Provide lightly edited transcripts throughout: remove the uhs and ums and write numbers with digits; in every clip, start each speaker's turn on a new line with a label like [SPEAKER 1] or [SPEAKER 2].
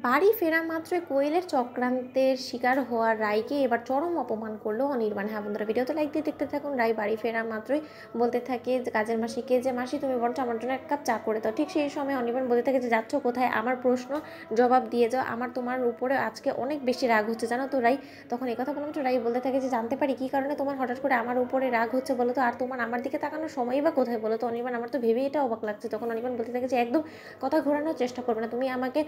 [SPEAKER 1] বাড়ি ফেরা মাত্রই কোয়েলের চক্রান্তের শিকার হওয়া রায়কে এবার চরম অপমান করলো অনির্বাণ। হ্যাঁ বন্ধুরা, ভিডিওতে লাইক দিয়ে দেখতে থাকুন। রায় বাড়ি ফেরা মাত্রই বলতে থাকে যে কাজের মাসিকে, যে মাসি তুমি বরঞ্চ আমার জন্য এক কাপ চা করে দাও। ঠিক সেই সময় অনির্বাণ বলতে থাকে যে যাচ্ছ কোথায়, আমার প্রশ্ন জবাব দিয়ে যাও, আমার তোমার উপরে আজকে অনেক বেশি রাগ হচ্ছে জানো তো রাই। তখন এই কথা বললাম তো রাই বলতে থাকে যে জানতে পারি কী কারণে তোমার হঠাৎ করে আমার উপরে রাগ হচ্ছে বলো তো, আর তোমার আমার দিকে তাকানোর সময়ই বা কোথায় বলো তো। অনির্বাণ আমার তো ভেবেই এটা অবাক লাগছে। তখন অনির্বাণ বলতে থাকে যে একদম কথা ঘোরানোর চেষ্টা করবে না, তুমি আমাকে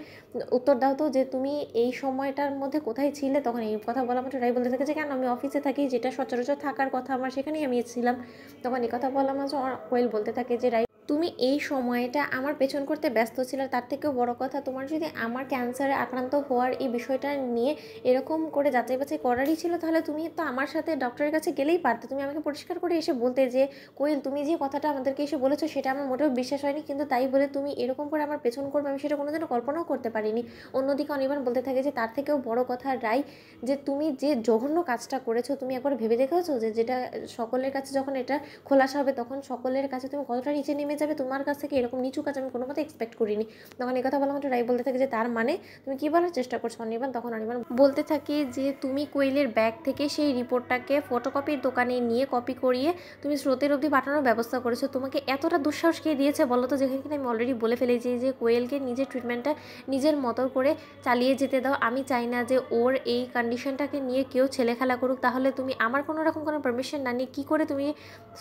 [SPEAKER 1] উত্তর দাও তো যে তুমি এই সময়টার মধ্যে কোথায় ছিলে। তখন এই কথা বলা মাত্র রাই বলতে থাকে যে কেন, আমি অফিসে থাকি, যেটা সচরাচর থাকার কথা আমার সেখানেই আমি ছিলাম। তখন এই কথা বলা মাত্র কোয়েল বলতে থাকে যে রাই তুমি এই সময়টা আমার পেছন করতে ব্যস্ত ছিলে। তার থেকেও বড় কথা, তোমার যদি আমার ক্যান্সারে আক্রান্ত হওয়ার এই বিষয়টা নিয়ে এরকম করে যাচাই বাছাই করারই ছিল, তাহলে তুমি তো আমার সাথে ডক্টরের কাছে গেলেই পারতে। তুমি আমাকে পরিষ্কার করে এসে বলতে যে কোয়েল তুমি যে কথাটা আমাদেরকে এসে বলেছো সেটা আমার মোটেও বিশ্বাস হয়নি, কিন্তু তাই বলে তুমি এরকম করে আমার পেছন করবে আমি সেটা কোনোদিনও কল্পনাও করতে পারিনি। অন্যদিকে অনির্বাণ বলতে থাকে যে তার থেকেও বড় কথা রাই, যে তুমি যে জঘন্য কাজটা করেছো তুমি একবার ভেবে দেখেছো যে যেটা সকলের কাছে যখন এটা খোলাসা হবে তখন সকলের কাছে তুমি কতটা নিচে নেমে যাবে। তোমার কাছ থেকে এরকম নিচু কাজ আমি কোনো মতে এক্সপেক্ট করিনি। তখন এই কথা বলা মাত্র রাই বলতে থাকে যে তার মানে তুমি কী বলার চেষ্টা করছো অনির্বাণ। তখন অনির্বাণ বলতে থাকে যে তুমি কোয়েলের ব্যাগ থেকে সেই রিপোর্টটাকে ফটোকপির দোকানে নিয়ে কপি করিয়ে তুমি স্রোতের অবধি পাঠানোর ব্যবস্থা করেছো। তোমাকে এতটা দুঃসাহস কে দিয়েছে বলো তো, যেখানে কিনা আমি অলরেডি বলে ফেলেছি যে কোয়েলকে নিজের ট্রিটমেন্টটা নিজের মতো করে চালিয়ে যেতে দাও। আমি চাই না যে ওর এই কন্ডিশনটাকে নিয়ে কেউ ছেলেখেলা করুক। তাহলে তুমি আমার কোনো রকম কোনো পারমিশন না নিয়ে কী করে তুমি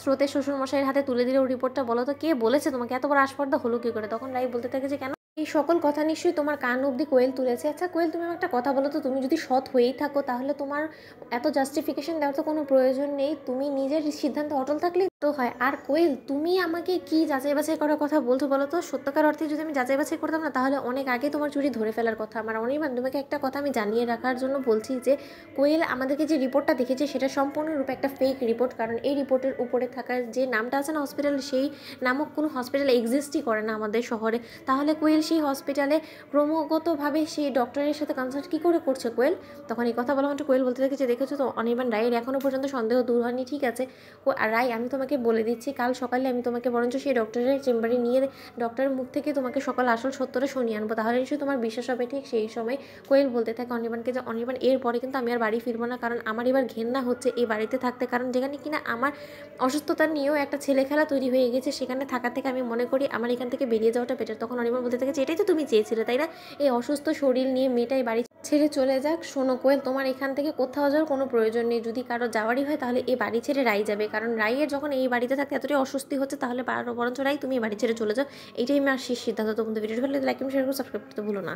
[SPEAKER 1] স্রোতের শ্বশুরমশাইয়ের হাতে তুলে দিলে ওর রিপোর্টটা, বলো তো কে বলেছে তোমাকে, এত বড় আস্পর্ধা হলো কী করে। তখন রাই বলতে থাকে যে কেন, এই সকল কথা নিশ্চয়ই তোমার কান অবধি কোয়েল তুলেছে। আচ্ছা কোয়েল তুমি একটা কথা বলো তো, তুমি যদি সৎ হয়েই থাকো তাহলে তোমার এত জাস্টিফিকেশন দেওয়ার তো কোনো প্রয়োজন নেই, তুমি নিজের সিদ্ধান্ত অটল থাকলেই তো হয়। আর কোয়েল তুমি আমাকে কি যাচাই বাছাই করার কথা বলছো বলো তো, সত্যকার অর্থে যদি আমি যাচাই বাছাই করতাম না তাহলে অনেক আগে তোমার চুরি ধরে ফেলার কথা আমার। অনির্বাণ তোমাকে একটা কথা আমি জানিয়ে রাখার জন্য বলছি যে কোয়েল আমাদেরকে যে রিপোর্টটা দেখেছে সেটা সম্পূর্ণরূপে একটা ফেক রিপোর্ট। কারণ এই রিপোর্টের উপরে থাকার যে নামটা আছে না হসপিটাল, সেই নামক কোনো হসপিটাল এক্সিস্টই করে না আমাদের শহরে। তাহলে কোয়েল সেই হসপিটালে ক্রমাগতভাবে সেই ডক্টরের সাথে কনসাল্ট কী করে করছে কোয়েল। তখন এই কথা বলা মাত্র কোয়েল বলতে থাকে যে দেখেছো তো অনির্বাণ রায়ের এখনও পর্যন্ত সন্দেহ দূর হয়নি। ঠিক আছে রায়, আমি তোমাকে বলে দিচ্ছি কাল সকালে আমি তোমাকে বরঞ্চ সেই ডক্টরের চেম্বারে নিয়ে ডক্টরের মুখ থেকে তোমাকে সকাল আসল সত্যটা শুনিয়ে আনবো, তাহলে নিশ্চয়ই তোমার বিশ্বাস হবে। ঠিক সেই সময় কোয়েল বলতে থাকে অনির্বাণকে যে অনির্বাণ এরপরে কিন্তু আমি আর বাড়ি ফিরবো না, কারণ আমার এবার ঘেন্না হচ্ছে এই বাড়িতে থাকতে। কারণ যেখানে কিনা আমার অসুস্থতা নিয়েও একটা ছেলে খেলা তৈরি হয়ে গেছে, সেখানে থাকা থেকে আমি মনে করি আমার এখান থেকে বেরিয়ে যাওয়াটা বেটার। তখন অনির্বাণ বলতে থাকে যে এটাই তো তুমি চেয়েছিলে তাই না, এই অসুস্থ শরীর নিয়ে মেয়েটাই বাড়ি ছেড়ে চলে যাক। শোনো কোয়েল, তোমার এখান থেকে কোথাও যাওয়ার কোনো প্রয়োজন নেই। যদি কারো যাওয়ারই হয় তাহলে এই বাড়ি ছেড়ে রাই যাবে, কারণ রাইয়ের যখন এই বাড়িতে থাকতে এতটাই অস্বস্তি হচ্ছে তাহলে বরঞ্চ রাই তুমি এই বাড়ি ছেড়ে চলে যাও। এইটাই আমার শেষ সিদ্ধান্ত। তো বন্ধু ভিডিওটি ভালো লাগলে লাইক এবং শেয়ার করে সাবস্ক্রাইব করতে ভুলো না।